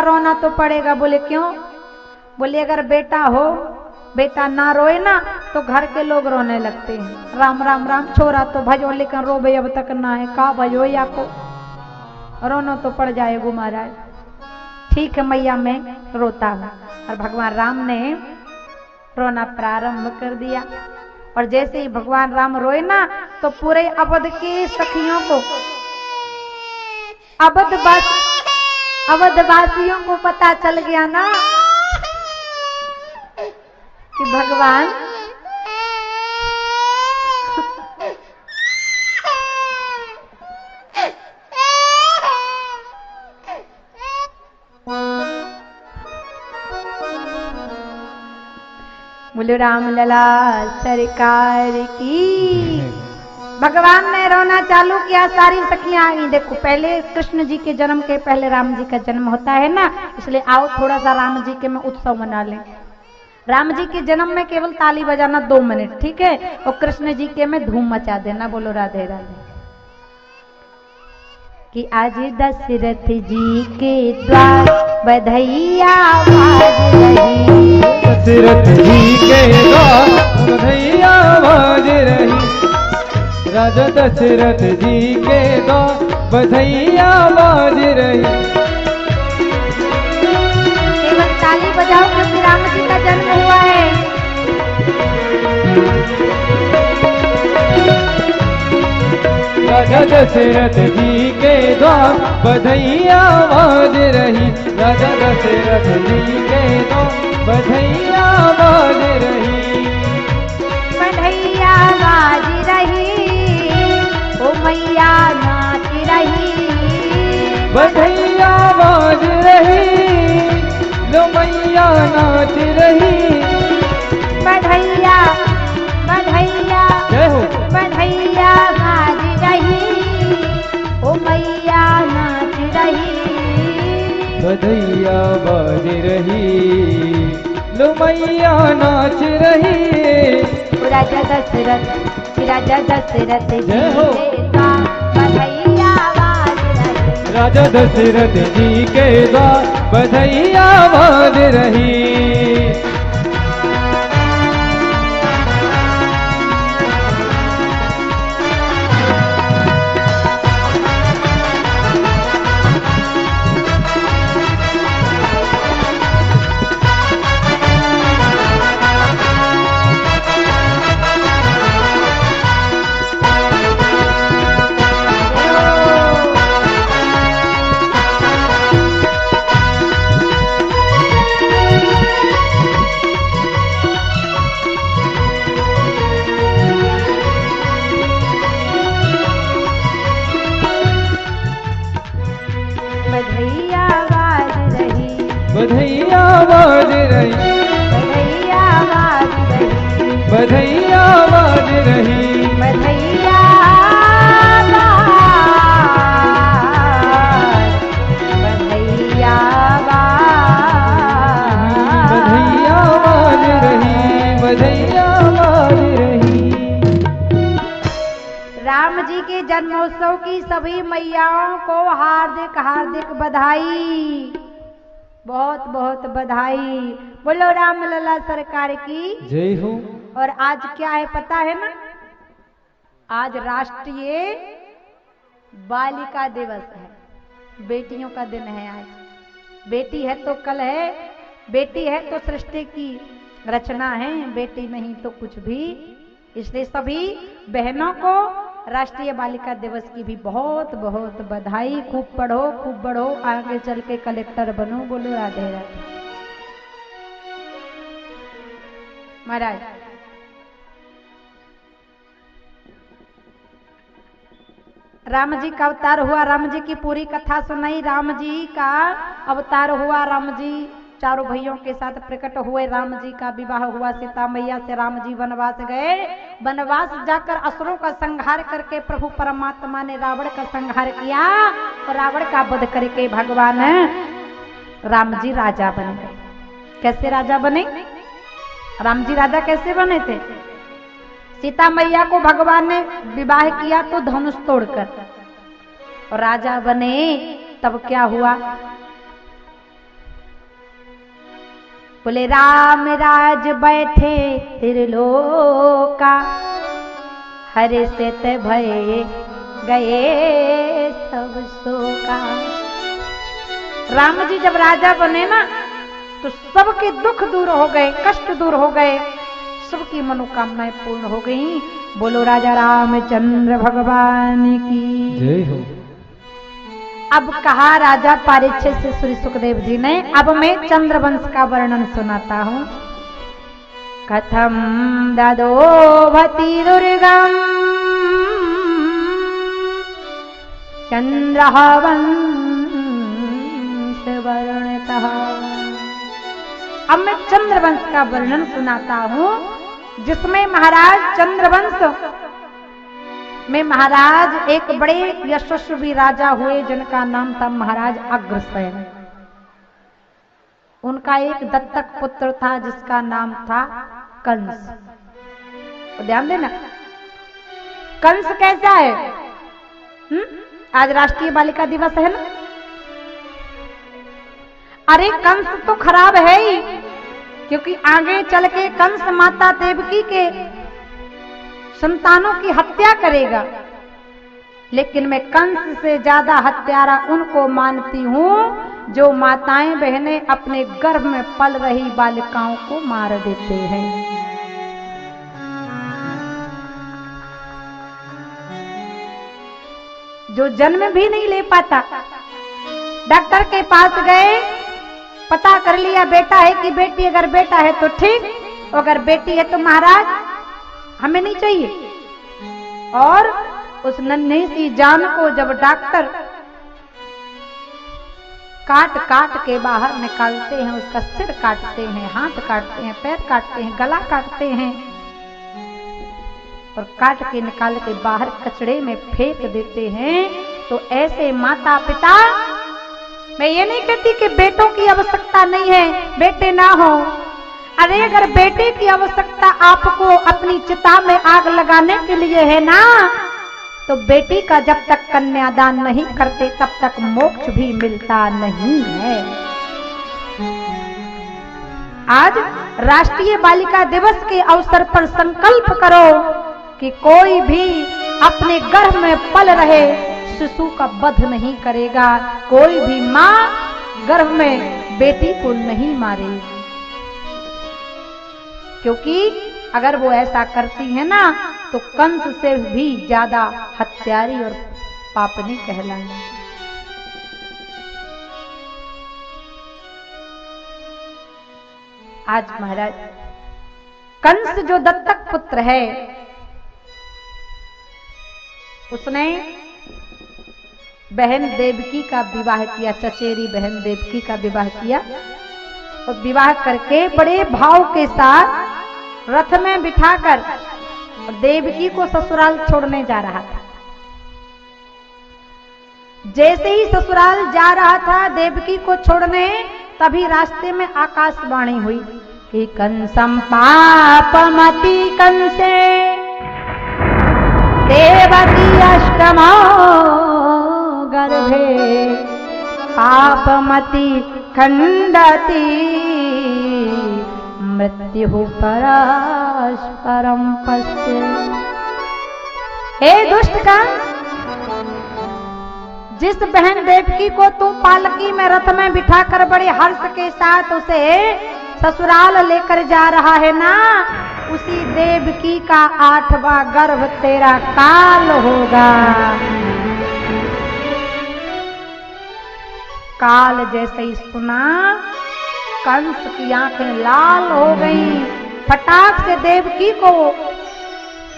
रोना तो पड़ेगा। बोले क्यों? बोले अगर बेटा हो, बेटा ना रोए ना तो घर के लोग रोने लगते हैं। राम राम राम छोरा तो भजो लेकिन रोबे अब तक ना है, का भजो या को रोना तो पड़ जाएगा महाराज। ठीक है मैया मैं रोता हूँ। और भगवान राम ने रोना प्रारंभ कर दिया। और जैसे ही भगवान राम रोए ना तो पूरे अवध की सखियों को, अवधवासियों को पता चल गया ना कि भगवान बोलो राम लला सरकार की। भगवान ने रोना चालू किया, सारी सखियां आई। देखो पहले कृष्ण जी के जन्म के पहले राम जी का जन्म होता है ना, इसलिए आओ थोड़ा सा राम जी के में उत्सव मना लें। राम जी के जन्म में केवल ताली बजाना 2 मिनट, ठीक है? और कृष्ण जी के में धूम मचा देना। बोलो राधे राधे। कि आज दशरथ जी के द्वार बधैया बाज रही, दशरथ जी के द्वार बधैया बाज रही, राजा दशरथ जी के द्वार बधैया बाज रही। केवल ताली बजाओ क्योंकि राम जी का जन्म हुआ है। राजा दशरथ जी के द्वार बधैया बाज रही, राजा दशरथ जी के द्वार बधैया बाज रही, बधैया बाज रही, ओ मैया नाच रही, बधैया बाज रही, लो मैया नाच रही, बधैया बधैया जय हो, बधैया बाज रही, ओ मैया नाच रही, बधैया बाज रही, लो मैया नाच रही। राजा दशरथ, राजा दशरथ जी जय हो। के द्वार बधैया बाज रही, राजा दशरथ जी के द्वार बधैया बाज रही। बधैया बाज रही, बधैया बाज रही, बधैया बाज रही, बधैया बाज रही, बधैया बधैया बाज रही, बधैया बाज रही। राम जी के जन्मोत्सव की सभी मैयाओं को हार्दिक हार्दिक बधाई, बहुत बहुत बधाई। बोलो राम लला सरकार की जय हो। और आज क्या है पता है ना? आज राष्ट्रीय बालिका दिवस है, बेटियों का दिन है आज। बेटी है तो कल है, बेटी है तो सृष्टि की रचना है, बेटी नहीं तो कुछ भी। इसलिए सभी बहनों को राष्ट्रीय बालिका दिवस की भी बहुत बहुत बधाई। खूब पढ़ो, खूब बढ़ो, आगे चल के कलेक्टर बनो। बोलो राधे राधे। महाराज राम जी का अवतार हुआ, राम जी की पूरी कथा सुनाई। राम जी का अवतार हुआ, राम जी चारों भाइयों के साथ प्रकट हुए, राम जी का विवाह हुआ सीता मैया से, राम जी वनवास गए। वनवास जाकर असुरों का संहार करके प्रभु परमात्मा ने रावण का संहार किया और रावण का वध करके भगवान राम जी राजा बन गए। कैसे राजा बने? राम जी राजा कैसे बने थे? सीता मैया को भगवान ने विवाह किया तो धनुष तोड़कर, और राजा बने। तब क्या हुआ? बोले राम राज बैठे त्रिलोका, हर्षित भये गए सब शोका। राम जी जब राजा बने ना तो सबके दुख दूर हो गए, कष्ट दूर हो गए, सबकी मनोकामनाएं पूर्ण हो गई। बोलो राजा रामचंद्र भगवान की जय हो। अब कहा राजा परीक्षित से श्री सुखदेव जी ने। अब मैं चंद्रवंश का वर्णन सुनाता हूं। कथम ददोभति दुर्गम चंद्रवंश वर्णतः। अब मैं चंद्रवंश का वर्णन सुनाता हूं, जिसमें महाराज चंद्रवंश में महाराज एक बड़े यशस्वी राजा हुए, जिनका नाम था महाराज अग्रसेन। उनका एक दत्तक पुत्र था जिसका नाम था कंस। तो ध्यान देना, कंस कैसा है? आज राष्ट्रीय बालिका दिवस है ना। अरे कंस तो खराब है ही, क्योंकि आगे चल के कंस माता देवकी के संतानों की हत्या करेगा। लेकिन मैं कंस से ज्यादा हत्यारा उनको मानती हूं जो माताएं बहनें अपने गर्भ में पल रही बालिकाओं को मार देते हैं। जो जन्म भी नहीं ले पाता, डॉक्टर के पास गए, पता कर लिया बेटा है कि बेटी, अगर बेटा है तो ठीक, अगर बेटी है तो महाराज हमें नहीं चाहिए। और उस नन्ही सी जान को जब डॉक्टर काट काट के बाहर निकालते हैं, उसका सिर काटते हैं, हाथ काटते हैं, पैर काटते हैं, गला काटते हैं और काट के निकाल के बाहर कचड़े में फेंक देते हैं, तो ऐसे माता पिता, मैं ये नहीं कहती कि बेटों की आवश्यकता नहीं है, बेटे ना हो। अरे अगर बेटे की आवश्यकता आपको अपनी चिता में आग लगाने के लिए है ना, तो बेटी का जब तक कन्यादान नहीं करते तब तक मोक्ष भी मिलता नहीं है। आज राष्ट्रीय बालिका दिवस के अवसर पर संकल्प करो कि कोई भी अपने गर्भ में पल रहे शिशु का वध नहीं करेगा, कोई भी माँ गर्भ में बेटी को नहीं मारेगी, क्योंकि अगर वो ऐसा करती है ना तो कंस से भी ज्यादा हत्यारी और पापनी कहलाएंगे। आज महाराज कंस जो दत्तक पुत्र है, उसने बहन देवकी का विवाह किया, चचेरी बहन देवकी का विवाह किया और विवाह करके बड़े भाव के साथ रथ में बिठाकर देवकी को ससुराल छोड़ने जा रहा था। जैसे ही ससुराल जा रहा था देवकी को छोड़ने, तभी रास्ते में आकाशवाणी हुई कि कंसम पापमति कंसे देवकी अष्टमो गर्भे पापमति खंडति मृत्यु परस्परम पश्य। हे दुष्ट कंस, जिस बहन देवकी को तू पालकी में रथ में बिठाकर बड़े हर्ष के साथ उसे ससुराल लेकर जा रहा है ना, उसी देवकी का 8वां गर्भ तेरा काल होगा। काल जैसे ही सुना, कंस की आंखें लाल हो गईं। फटाक से देवकी को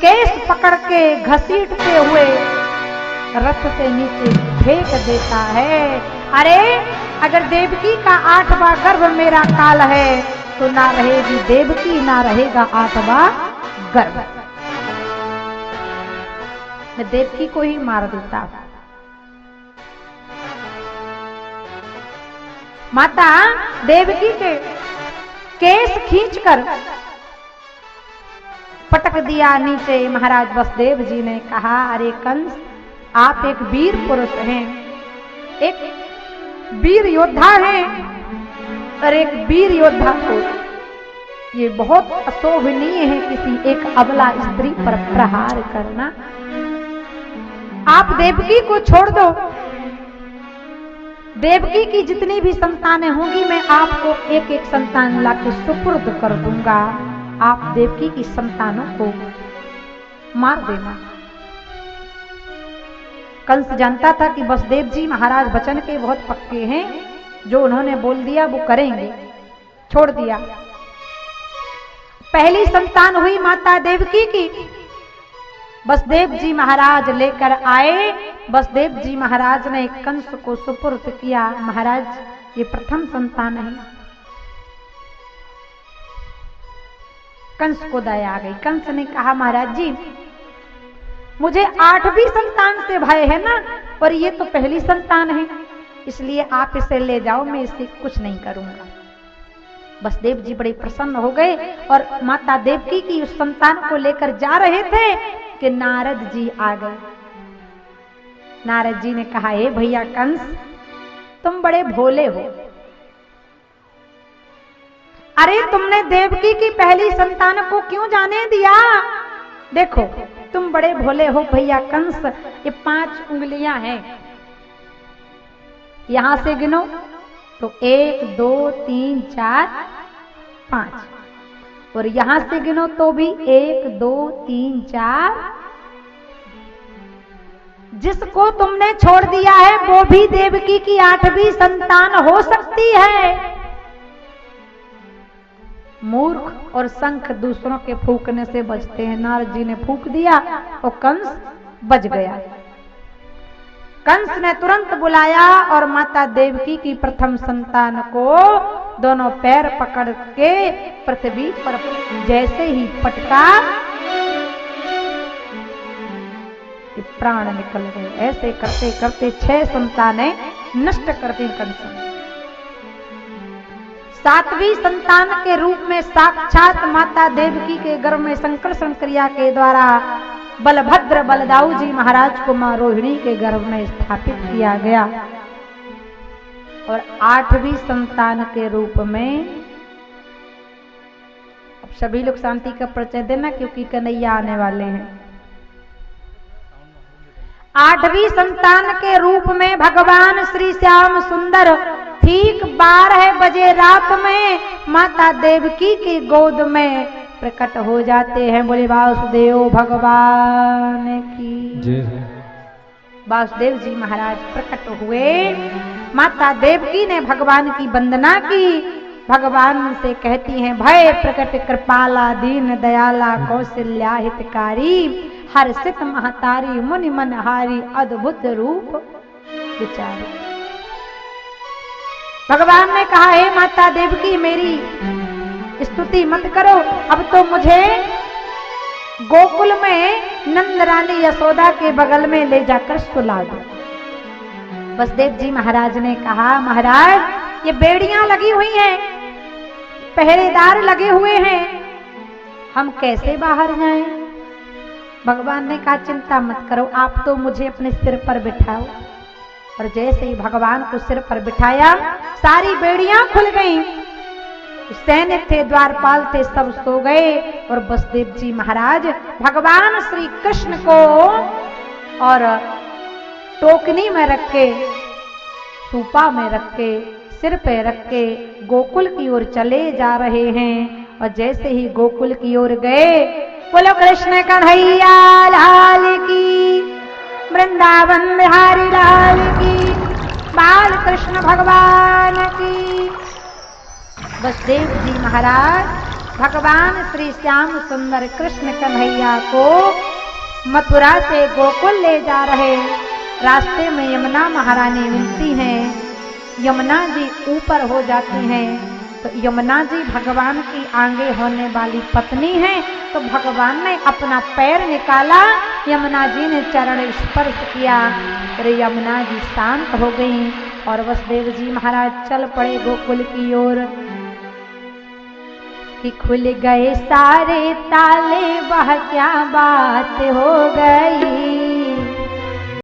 केस पकड़ के घसीटते हुए रथ से नीचे फेंक देता है। अरे अगर देवकी का 8वां गर्भ मेरा काल है तो ना रहेगी देवकी, ना रहेगा 8वां गर्भ। मैं देवकी को ही मार देता। माता देवकी के केस खींचकर पटक दिया नीचे। महाराज वसुदेव जी ने कहा, अरे कंस, आप एक वीर पुरुष हैं, एक वीर योद्धा हैं, और एक वीर योद्धा को ये बहुत अशोभनीय है किसी एक अबला स्त्री पर प्रहार करना। आप देवकी को छोड़ दो, देवकी की जितनी भी संतानें होंगी मैं आपको एक एक संतान लाके सुपुर्द कर दूंगा, आप देवकी की संतानों को मार देना। कंस जानता था कि वसुदेव जी महाराज वचन के बहुत पक्के हैं, जो उन्होंने बोल दिया वो करेंगे, छोड़ दिया। पहली संतान हुई माता देवकी की, वसुदेव जी महाराज लेकर आए। वसुदेव जी महाराज ने कंस को सुपुर्द किया, महाराज ये प्रथम संतान है। कंस को दया आ गई। कंस ने कहा महाराज जी मुझे 8वीं संतान से भय है ना, और ये तो पहली संतान है, इसलिए आप इसे ले जाओ, मैं इससे कुछ नहीं करूंगा। वसुदेव जी बड़े प्रसन्न हो गए और माता देवकी की उस संतान को लेकर जा रहे थे कि नारद जी आ गए। नारद जी ने कहा हे भैया कंस तुम बड़े भोले हो, अरे तुमने देवकी की पहली संतान को क्यों जाने दिया? देखो तुम बड़े भोले हो भैया कंस, ये 5 उंगलियां हैं, यहां से गिनो तो 1 2 3 4 5, और यहां से गिनो तो भी 1 2 3 4। जिसको तुमने छोड़ दिया है वो भी देवकी की 8वीं संतान हो सकती है। मूर्ख और शंख दूसरों के फूंकने से बचते हैं। नारद जी ने फूंक दिया और कंस बच गया। कंस ने तुरंत बुलाया और माता देवकी की प्रथम संतान को दोनों पैर पकड़ के पृथ्वी पर जैसे ही पटका प्राण निकल गए। ऐसे करते करते 6 संतानें नष्ट कर दी कंस ने। 7वीं संतान के रूप में साक्षात माता देवकी के गर्भ में संकर्षण क्रिया के द्वारा बलभद्र बलदाऊ जी महाराज को मां रोहिणी के गर्भ में स्थापित किया गया। और 8वीं संतान के रूप में, अब सभी लोग शांति का परिचय देना क्योंकि कन्हैया आने वाले हैं। 8वीं संतान के रूप में भगवान श्री श्याम सुंदर ठीक 12 बजे रात में माता देवकी की गोद में प्रकट हो जाते हैं। बोले वासुदेव भगवान की। वासुदेव जी महाराज प्रकट हुए। माता देवकी ने भगवान की वंदना की, भगवान से कहती हैं भय प्रकट कृपाला दीन दयाला कौशल्या हितकारी हर्षित महतारी मुनि मनहारी अद्भुत रूप विचारी। भगवान ने कहा हे माता देवकी मेरी स्तुति मत करो, अब तो मुझे गोकुल में नंद रानी यशोदा के बगल में ले जाकर सुला दो। वसुदेव जी महाराज ने कहा महाराज ये बेड़ियां लगी हुई हैं, पहरेदार लगे हुए हैं, हम कैसे बाहर जाएं? भगवान ने कहा चिंता मत करो, आप तो मुझे अपने सिर पर बिठाओ। और जैसे ही भगवान को सिर पर बिठाया सारी बेड़ियां खुल गईं। सैन्य थे, द्वारपाल थे, सब सो गए। और वसुदेव जी महाराज भगवान श्री कृष्ण को और टोकनी में रख के, सूपा में रख के, सिर पे रख के गोकुल की ओर चले जा रहे हैं। और जैसे ही गोकुल की ओर गए, बोलो कृष्ण कन्हैया लाल की, वृंदावन बिहारी लाल की, बाल कृष्ण भगवान की। वसुदेव जी महाराज भगवान श्री श्याम सुंदर कृष्ण कन्हैया को मथुरा से गोकुल ले जा रहे। रास्ते में यमुना महारानी मिलती हैं। यमुना जी ऊपर हो जाती हैं। तो यमुना जी भगवान की आगे होने वाली पत्नी हैं। तो भगवान ने अपना पैर निकाला, यमुना जी ने चरण स्पर्श किया और यमुना जी शांत हो गई। और वसुदेव जी महाराज चल पड़े गोकुल की ओर। कि खुल गए सारे ताले, वह क्या बात हो गई।